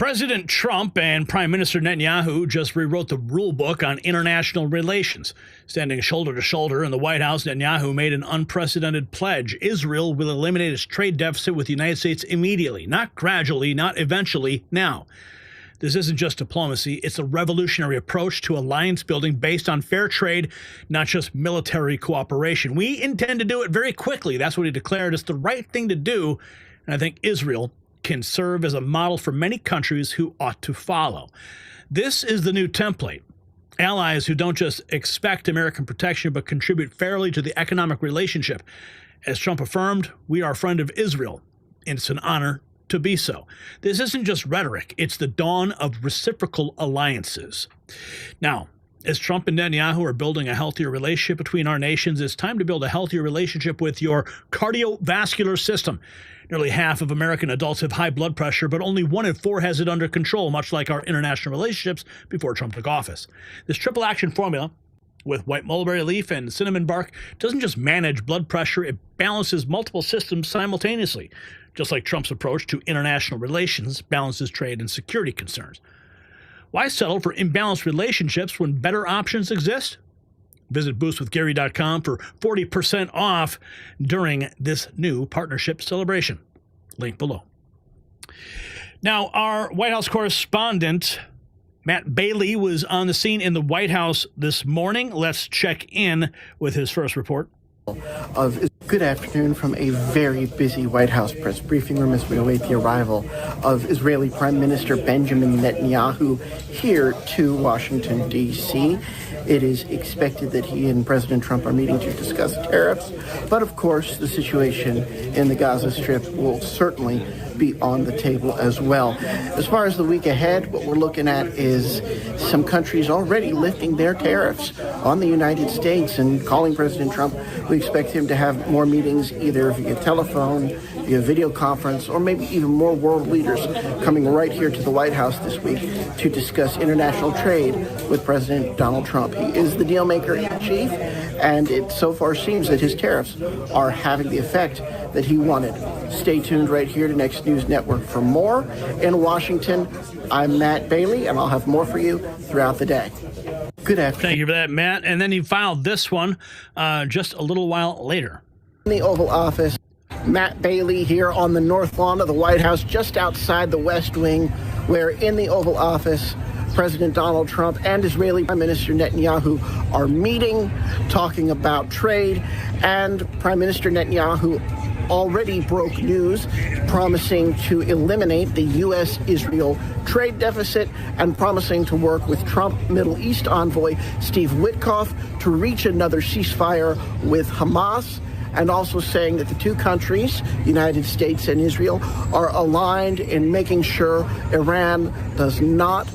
President Trump and Prime Minister Netanyahu just rewrote the rule book on international relations. Standing shoulder to shoulder in the White House, Netanyahu made an unprecedented pledge. Israel will eliminate its trade deficit with the United States immediately, not gradually, not eventually, now. This isn't just diplomacy, it's a revolutionary approach to alliance building based on fair trade, not just military cooperation. We intend to do it very quickly. That's what he declared. It's the right thing to do, and I think Israel can serve as a model for many countries who ought to follow. This is the new template. Allies who don't just expect American protection but contribute fairly to the economic relationship. As Trump affirmed, we are a friend of Israel, and it's an honor to be so. This isn't just rhetoric, it's the dawn of reciprocal alliances. Now, as Trump and Netanyahu are building a healthier relationship between our nations, it's time to build a healthier relationship with your cardiovascular system. Nearly half of American adults have high blood pressure, but only 1 in 4 has it under control, much like our international relationships before Trump took office. This triple action formula with white mulberry leaf and cinnamon bark doesn't just manage blood pressure, it balances multiple systems simultaneously, just like Trump's approach to international relations balances trade and security concerns. Why settle for imbalanced relationships when better options exist? Visit boostwithgary.com for 40% off during this new partnership celebration. Link below. Now, our White House correspondent, Matt Bailey, was on the scene in the White House this morning. Let's check in with his first report. Good afternoon from a very busy White House press briefing room as we await the arrival of Israeli Prime Minister Benjamin Netanyahu here to Washington, D.C. It is expected that he and President Trump are meeting to discuss tariffs, but of course the situation in the Gaza Strip will certainly be on the table as well. As far as the week ahead, what we're looking at is some countries already lifting their tariffs on the United States and calling President Trump. We expect him to have more meetings either via telephone, via video conference, or maybe even more world leaders coming right here to the White House this week to discuss international trade with President Donald Trump. He is the dealmaker in chief, and it so far seems that his tariffs are having the effect that he wanted. Stay tuned right here to Next News Network for more. In Washington, I'm Matt Bailey, and I'll have more for you throughout the day. Good afternoon. Thank you for that, Matt. And then he filed this one just a little while later. In the Oval Office, Matt Bailey here on the north lawn of the White House, just outside the West Wing, where in the Oval Office, President Donald Trump and Israeli Prime Minister Netanyahu are meeting, talking about trade, and Prime Minister Netanyahu already broke news promising to eliminate the U.S.-Israel trade deficit and promising to work with Trump Middle East envoy Steve Witkoff to reach another ceasefire with Hamas, and also saying that the two countries, United States and Israel, are aligned in making sure Iran does not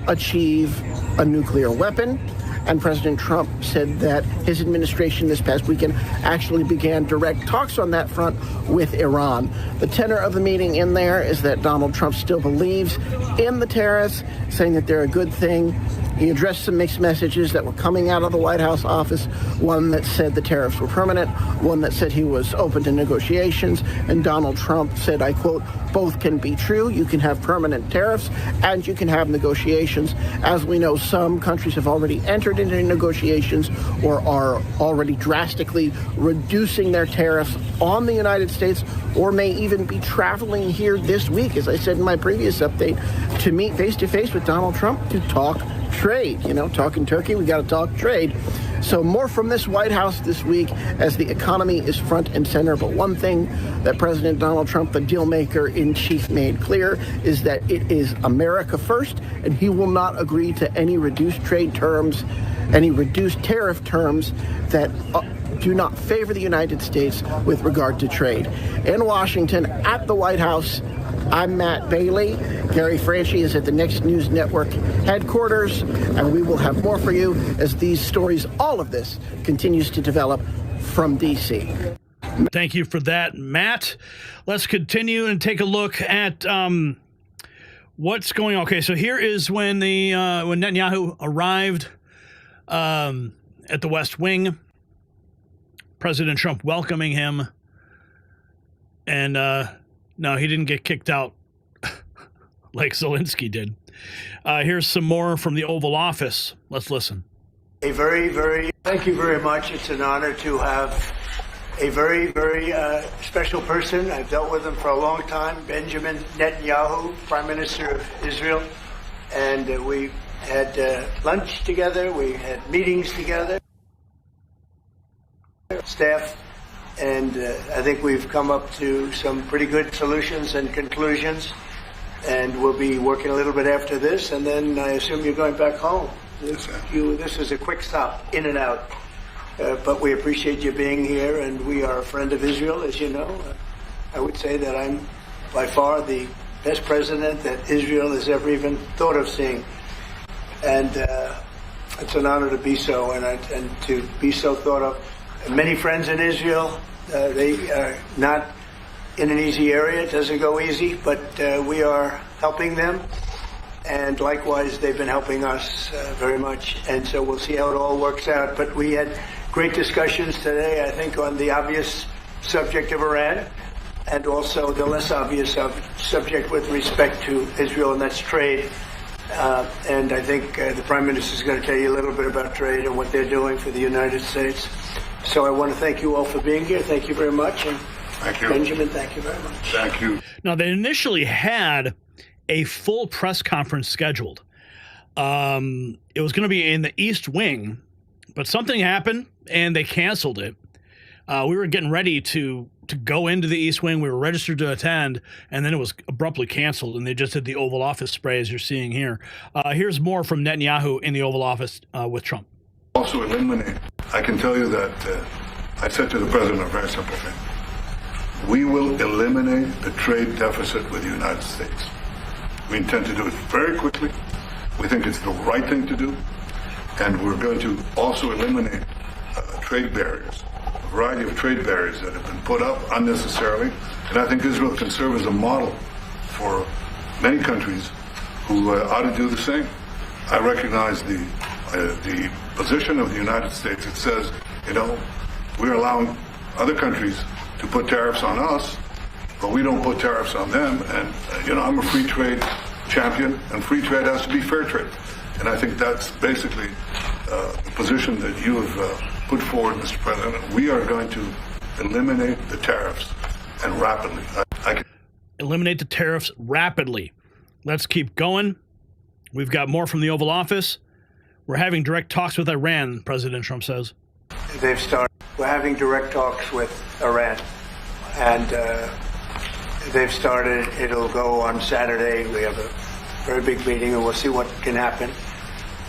achieve a nuclear weapon. And President Trump said that his administration this past weekend actually began direct talks on that front with Iran. The tenor of the meeting in there is that Donald Trump still believes in the tariffs, saying that they're a good thing. He addressed some mixed messages that were coming out of the White House office, one that said the tariffs were permanent, one that said he was open to negotiations, and Donald Trump said, I quote, both can be true. You can have permanent tariffs and you can have negotiations. As we know, some countries have already entered into negotiations or are already drastically reducing their tariffs on the United States, or may even be traveling here this week, as I said in my previous update, to meet face-to-face with Donald Trump to talk trade. You know, talking turkey, we got to talk trade. So more from this White House this week as the economy is front and center. But one thing that President Donald Trump, the dealmaker in chief, made clear is that it is America first, and he will not agree to any reduced trade terms, any reduced tariff terms that do not favor the United States with regard to trade. In Washington, at the White House, I'm Matt Bailey. Gary Franchi is at the Next News Network headquarters, and we will have more for you as these stories, all of this, continues to develop from D.C. Thank you for that, Matt. Let's continue and take a look at what's going on. Okay, so here is when Netanyahu arrived at the West Wing. President Trump welcoming him, and no, he didn't get kicked out like Zelensky did. Here's some more from the Oval Office. Let's listen. Thank you very much. It's an honor to have a very special person. I've dealt with him for a long time, Benjamin Netanyahu, Prime Minister of Israel. And we had lunch together. We had meetings together, staff. And I think we've come up to some pretty good solutions and conclusions. And we'll be working a little bit after this. And then I assume you're going back home. This is a quick stop, in and out. But we appreciate you being here, and we are a friend of Israel, as you know. I would say that I'm by far the best president that Israel has ever even thought of seeing. And it's an honor to be so, and to be so thought of. Many friends in Israel. They are not in an easy area. It doesn't go easy, but we are helping them. And likewise, they've been helping us very much. And so we'll see how it all works out. But we had great discussions today, I think, on the obvious subject of Iran, and also the less obvious subject with respect to Israel, and that's trade. And I think the Prime Minister is going to tell you a little bit about trade and what they're doing for the United States. So I want to thank you all for being here. Thank you very much. And thank you. Benjamin, thank you very much. Thank you. Now, they initially had a full press conference scheduled. It was going to be in the East Wing, but something happened and they canceled it. We were getting ready to go into the East Wing. We were registered to attend, and then it was abruptly canceled, and they just did the Oval Office spray, as you're seeing here. Here's more from Netanyahu in the Oval Office with Trump. Also eliminate. I can tell you that I said to the president a very simple thing. We will eliminate the trade deficit with the United States. We intend to do it very quickly. We think it's the right thing to do. And we're going to also eliminate trade barriers, a variety of trade barriers that have been put up unnecessarily. And I think Israel can serve as a model for many countries who ought to do the same. I recognize the position of the United States. It says, we're allowing other countries to put tariffs on us, but we don't put tariffs on them. And, I'm a free trade champion, and free trade has to be fair trade. And I think that's basically the position that you have put forward, Mr. President. We are going to eliminate the tariffs, and rapidly. Eliminate the tariffs rapidly. Let's keep going. We've got more from the Oval Office. We're having direct talks with Iran, President Trump says. They've started. We're having direct talks with Iran, and they've started. It'll go on Saturday. We have a very big meeting, and we'll see what can happen.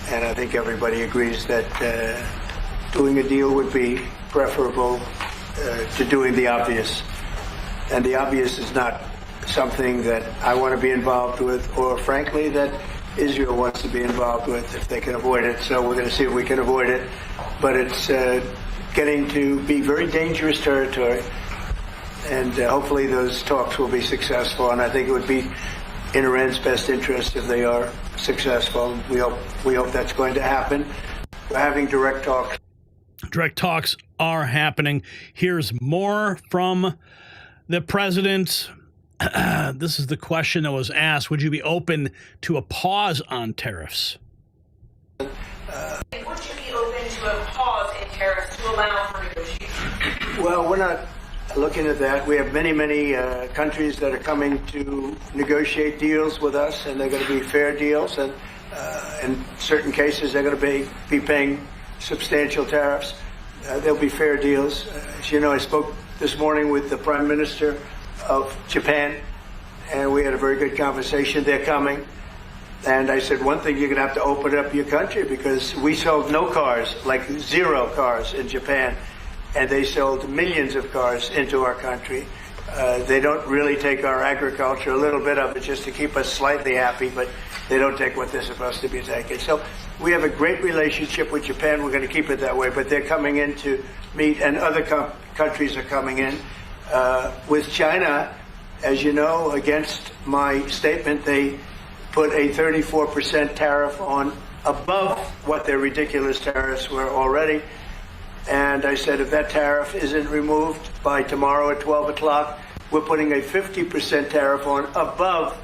And I think everybody agrees that doing a deal would be preferable to doing the obvious. And the obvious is not something that I want to be involved with, or frankly, that Israel wants to be involved with if they can avoid it. So we're going to see if we can avoid it. But it's getting to be very dangerous territory. And hopefully those talks will be successful. And I think it would be in Iran's best interest if they are successful. We hope that's going to happen. We're having direct talks. Direct talks are happening. Here's more from the president. This is the question that was asked. Would you be open to a pause on tariffs? Would you be open to a pause in tariffs to allow for negotiation? Well, we're not looking at that. We have many countries that are coming to negotiate deals with us, and they're going to be fair deals. And in certain cases, they're going to be paying substantial tariffs. They'll be fair deals. As you know, I spoke this morning with the Prime Minister of Japan, and we had a very good conversation. They're coming. And I said, one thing, you're going to have to open up your country, because we sold no cars, like 0 cars in Japan, and they sold millions of cars into our country. They don't really take our agriculture, a little bit of it just to keep us slightly happy, but they don't take what they're supposed to be taking. So we have a great relationship with Japan. We're going to keep it that way, but they're coming in to meet, and other countries are coming in. With China, as you know, against my statement, they put a 34% tariff on above what their ridiculous tariffs were already. And I said, if that tariff isn't removed by tomorrow at 12 o'clock, we're putting a 50% tariff on above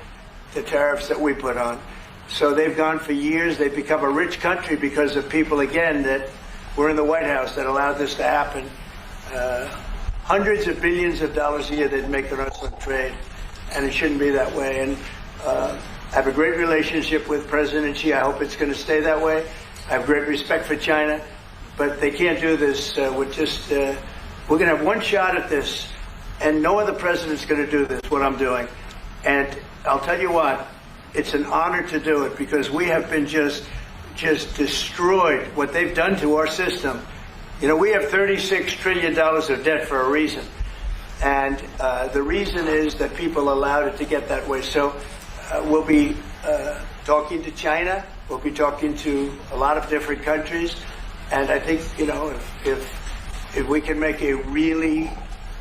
the tariffs that we put on. So they've gone for years. They've become a rich country because of people, again, that were in the White House that allowed this to happen. Hundreds of billions of dollars a year they'd make on us on trade, and it shouldn't be that way. And I have a great relationship with President Xi. I hope it's going to stay that way. I have great respect for China, but they can't do this with just, we're going to have one shot at this, and no other president's going to do this, what I'm doing. And I'll tell you what, it's an honor to do it because we have been just destroyed what they've done to our system. You know, we have $36 trillion of debt for a reason. And the reason is that people allowed it to get that way. So we'll be talking to China. We'll be talking to a lot of different countries. And I think, you know, if we can make a really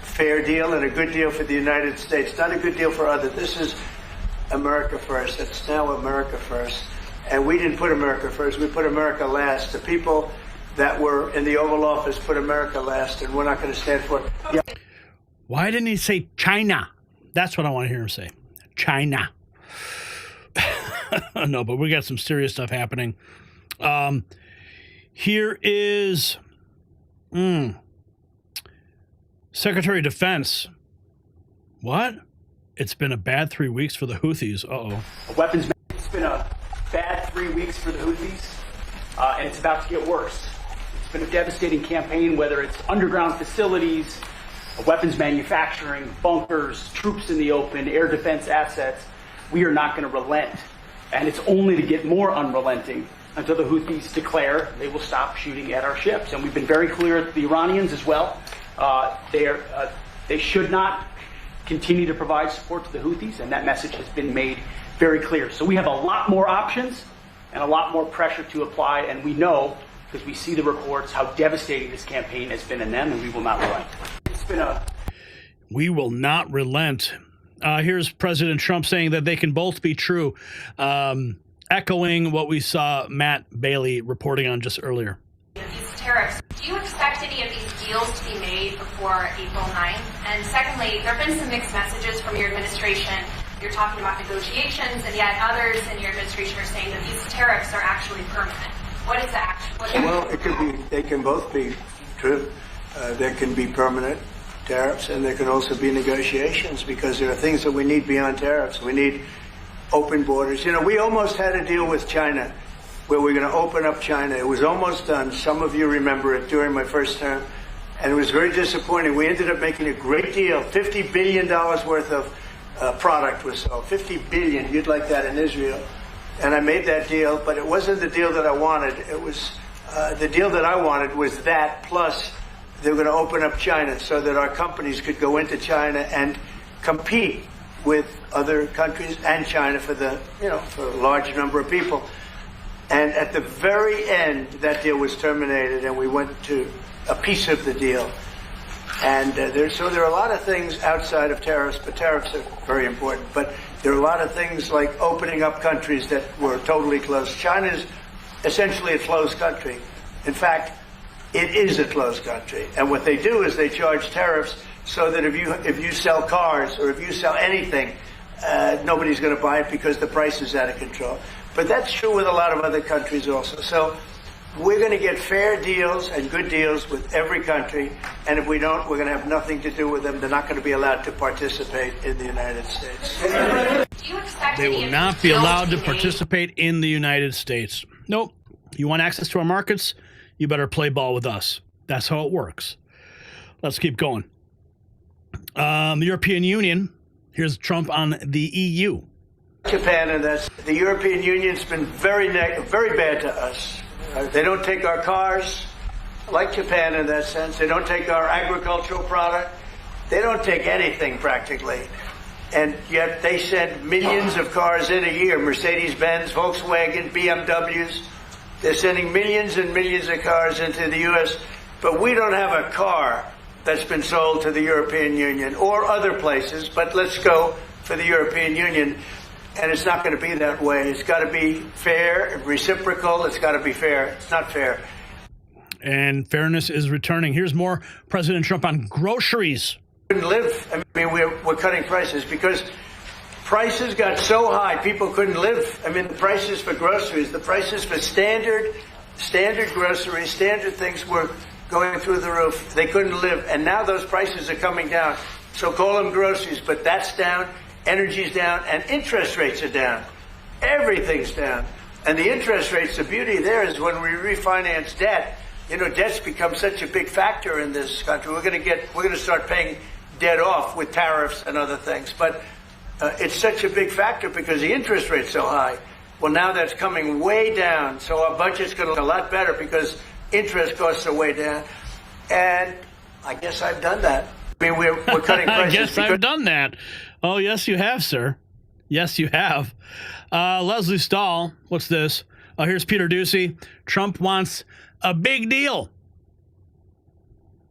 fair deal and a good deal for the United States, not a good deal for others. This is America first. It's now America first. And we didn't put America first. We put America last. The people that were in the Oval Office put America last, and we're not going to stand for it. Yeah. Why didn't he say China? That's what I want to hear him say. China. No, but we got some serious stuff happening. Here is Secretary of Defense. What? It's been a bad 3 weeks for the Houthis. Uh-oh. Weapons. It's been a bad 3 weeks for the Houthis, and it's about to get worse. It's been a devastating campaign, whether it's underground facilities, weapons manufacturing, bunkers, troops in the open, air defense assets. We are not going to relent, and it's only to get more unrelenting until the Houthis declare they will stop shooting at our ships. And we've been very clear with the Iranians as well. They should not continue to provide support to the Houthis, and that message has been made very clear. So we have a lot more options and a lot more pressure to apply, and we know, because we see the reports, how devastating this campaign has been in them, and we will not relent. It's been We will not relent. Here's President Trump saying that they can both be true, echoing what we saw Matt Bailey reporting on just earlier. These tariffs, do you expect any of these deals to be made before April 9th? And secondly, there have been some mixed messages from your administration. You're talking about negotiations, and yet others in your administration are saying that these tariffs are actually permanent. What is that? Well, it could be. They can both be true. There can be permanent tariffs, and there can also be negotiations, because there are things that we need beyond tariffs. We need open borders. You know, we almost had a deal with China where we're going to open up China. It was almost done. Some of you remember it during my first term, and it was very disappointing. We ended up making a great deal. $50 billion worth of product was sold. $50 billion. You'd like that in Israel. And I made that deal, but it wasn't the deal that I wanted. It was the deal that I wanted was that, plus they were going to open up China so that our companies could go into China and compete with other countries and China for the, you know, for a large number of people. And at the very end, that deal was terminated, and we went to a piece of the deal. And there are a lot of things outside of tariffs, but tariffs are very important. But there are a lot of things like opening up countries that were totally closed. China is essentially a closed country. In fact, it is a closed country. And what they do is they charge tariffs so that if you sell cars or if you sell anything, nobody's going to buy it because the price is out of control. But that's true with a lot of other countries also. So we're going to get fair deals and good deals with every country. And if we don't, we're going to have nothing to do with them. They're not going to be allowed to participate in the United States. They will not be allowed to participate in the United States. Nope. You want access to our markets? You better play ball with us. That's how it works. Let's keep going. The European Union. Here's Trump on the EU. Japan, and the European Union's been very bad to us. They don't take our cars, like Japan in that sense. They don't take our agricultural product. They don't take anything practically. And yet they send millions of cars in a year, Mercedes-Benz, Volkswagen, BMWs. They're sending millions and millions of cars into the U.S., but we don't have a car that's been sold to the European Union or other places, but let's go for the European Union. And it's not going to be that way. It's got to be fair, reciprocal. It's got to be fair. It's not fair. And fairness is returning. Here's more President Trump on groceries. We couldn't live. I mean, we're cutting prices because prices got so high, people couldn't live. I mean, the prices for groceries, the prices for standard groceries, standard things were going through the roof. They couldn't live. And now those prices are coming down. So call them groceries, but that's down, energy's down, and interest rates are down. Everything's down. And the interest rates, the beauty there is when we refinance debt, debt's become such a big factor in this country. We're going to start paying debt off with tariffs and other things. But it's such a big factor because the interest rate's so high. Well, now that's coming way down. So our budget's going to look a lot better because interest costs are way down. And I guess I've done that. I mean, we're cutting prices. I guess I've done that. Oh, yes, you have, sir. Yes, you have. Leslie Stahl, what's this? Oh, here's Peter Ducey. Trump wants a big deal.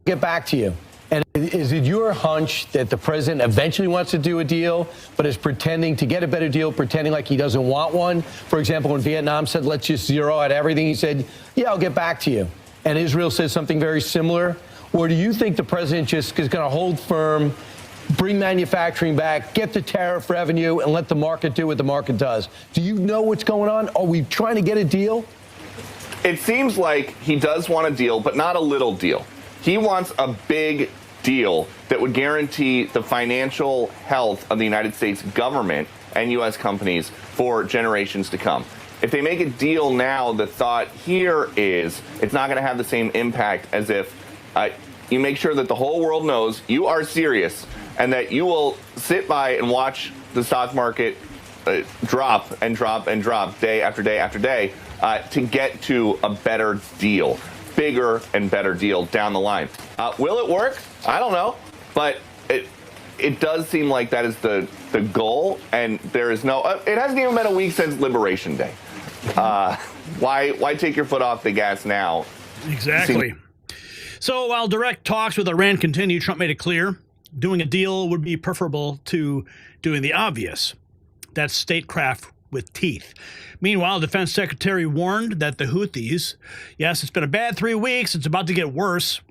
Get back to you. And is it your hunch that the president eventually wants to do a deal, but is pretending to get a better deal, pretending like he doesn't want one? For example, when Vietnam said, let's just zero out everything, he said, yeah, I'll get back to you. And Israel says something very similar. Or do you think the president just is going to hold firm, bring manufacturing back, get the tariff revenue, and let the market do what the market does? Do you know what's going on? Are we trying to get a deal? It seems like he does want a deal, but not a little deal. He wants a big deal that would guarantee the financial health of the United States government and U.S. companies for generations to come. If they make a deal now, the thought here is it's not going to have the same impact as if you make sure that the whole world knows you are serious and that you will sit by and watch the stock market drop and drop and drop day after day after day to get to a better deal. Bigger and better deal down the line. Will it work? I don't know, but it does seem like that is the goal, and there is no. It hasn't even been a week since Liberation Day. Why take your foot off the gas now? Exactly. So while direct talks with Iran continue, Trump made it clear doing a deal would be preferable to doing the obvious. That's statecraft with teeth. Meanwhile, Defense Secretary warned that the Houthis, yes, it's been a bad 3 weeks, it's about to get worse.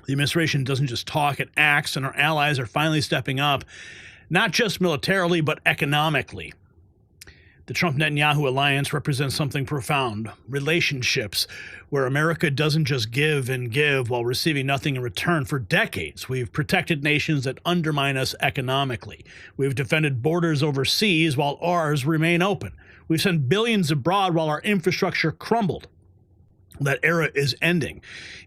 The administration doesn't just talk, it acts, and our allies are finally stepping up, not just militarily, but economically. The Trump-Netanyahu alliance represents something profound, relationships, where America doesn't just give and give while receiving nothing in return. For decades, we've protected nations that undermine us economically. We've defended borders overseas while ours remain open. We've sent billions abroad while our infrastructure crumbled. That era is ending.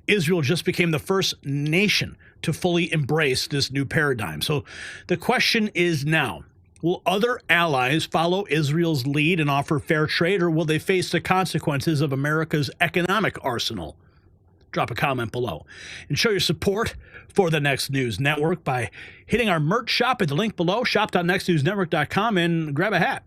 Israel just became the first nation to fully embrace this new paradigm. So the question is now, will other allies follow Israel's lead and offer fair trade, or will they face the consequences of America's economic arsenal? Drop a comment below and show your support for the Next News Network by hitting our merch shop at the link below, shop.nextnewsnetwork.com, and grab a hat.